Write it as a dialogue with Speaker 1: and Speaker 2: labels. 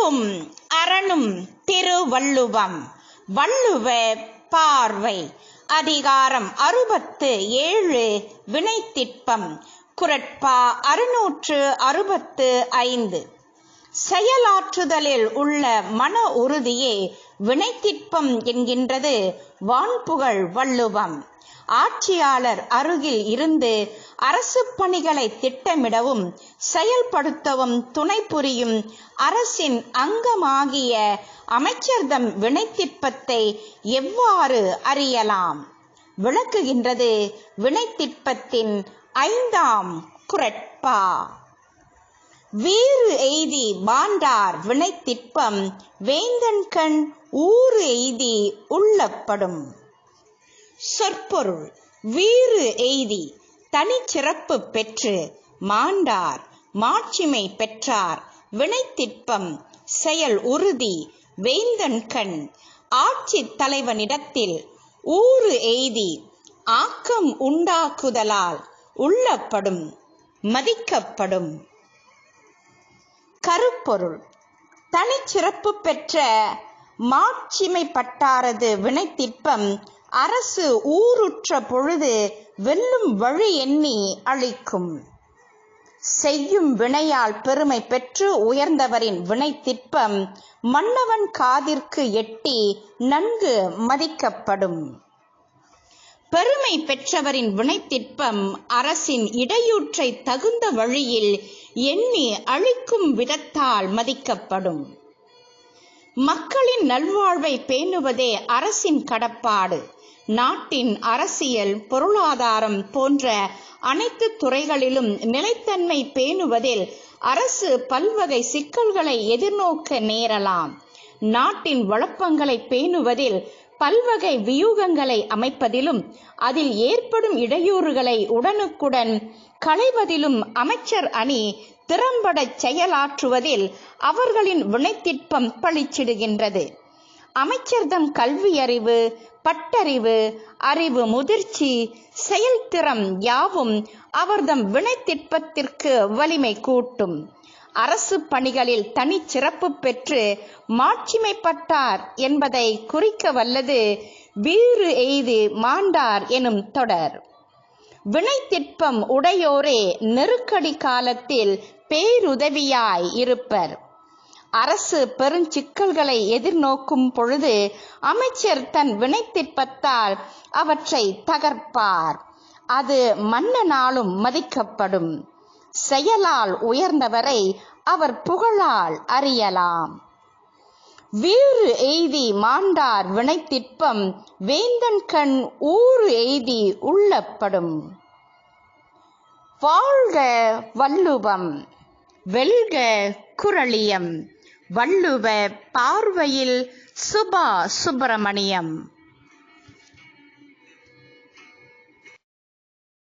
Speaker 1: அன்பும் அரணும் திருவள்ளுவம். வள்ளுவ பார்வை. அதிகாரம் 67 வினைத்திட்பம். குறட்பா 665. செயலாற்றுதலில் உள்ள மன உறுதியே வினைத்திட்பம் என்கின்றது வான்புகழ் வள்ளுவம். ஆட்சியாளர் அருகில் இருந்து அரசு பணிகளை திட்டமிடவும் செயல்படுத்தவும் துணை புரியும் அரசின் அங்கமாகிய அமைச்சர்தம் வினைத்திட்பத்தை எவ்வாறு அறியலாம்? விளக்குகின்றது வினைத்திட்பத்தின் 5ஆம் குறட்பா. வீறு எய்தி மாண்டார் வினைத்திட்பம் வேந்தன்கண் ஊறு எய்தி உள்ளப்படும். சொற்பொருள்: வீறு எய்தி தனிச்சிறப்பு பெற்று மாண்டார் மாட்சிமை பெற்றார் வினைத்திட்பம் செயல் உறுதி வேந்தன்கண் ஆட்சி தலைவனிடத்தில் ஊறு எய்தி ஆக்கம் உண்டாக்குதலால் உள்ளப்படும் மதிக்கப்படும். கருப்பொருள்: தனிச்சிறப்பு பெற்ற மாட்சிமைப்பட்டாரது வினைத்திட்பம் அரசு ஊருற்ற பொழுது வெல்லும் வழி எண்ணி அளிக்கும். செய்யும் வினையால் பெருமை பெற்று உயர்ந்தவரின் வினைத்திட்பம் மன்னவன் காதிற்கு எட்டி நன்கு மதிக்கப்படும். பெருமை பெற்றவரின் வினைத்திட்பம் அரசின் இடையூற்றை தகுந்த வழியில் எண்ணி அளிக்கும் விதத்தால் மதிக்கப்படும். மக்களின் நல்வாழ்வை பேணுவதே அரசின் கடப்பாடு. நாட்டின் அரசியல், பொருளாதாரம் போன்ற அனைத்து துறைகளிலும் நிலைத்தன்மை பேணுவதில் அரசு பல்வகை சிக்கல்களை எதிர்நோக்க நேரலாம். நாட்டின் வளப்பங்களை பேணுவதில் பல்வகை வியூகங்களை அமைப்பதிலும் அதில் ஏற்படும் இடையூறுகளை உடனுக்குடன் களைவதிலும் அமைச்சர் அணி திறம்பட செயலாற்றுவதில் அவர்களின் வினைத்திட்பம் பளிச்சிடுகின்றது. அமைச்சர்தம் கல்வியறிவு, பட்டறிவு, அறிவு முதிர்ச்சி, செயல்திறம் யாவும் அவர்தம் வினைத்திட்பத்திற்கு வலிமை கூட்டும். அரசு பணிகளில் தனி சிறப்பு பெற்று மாட்சிமைப்பட்டார் என்பதை குறிக்க வல்லது வீறு எய்தி மாண்டார் எனும் தொடர். வினைத்திட்பம் உடையோரே நெருக்கடி காலத்தில் பேருதவியாய் இருப்பர். அரசு பெருஞ்சிக்கல்களை எதிர்நோக்கும் பொழுது அமைச்சர் தன் வினைத்திட்பத்தால் அவற்றை தகர்ப்பார். அது மன்னனாலும் மதிக்கப்படும். செயலால் உயர்ந்தவரை அவர் புகழால் அறியலாம். வீறு எய்தி மாண்டார் வினைத்திட்பம் வேந்தன்கண் ஊறு எய்தி உள்ளப்படும். வாழ்க வள்ளுவம்! வெல்க குறளியம்! வள்ளுவ பார்வையில் சுபா சுப்பிரமணியம்.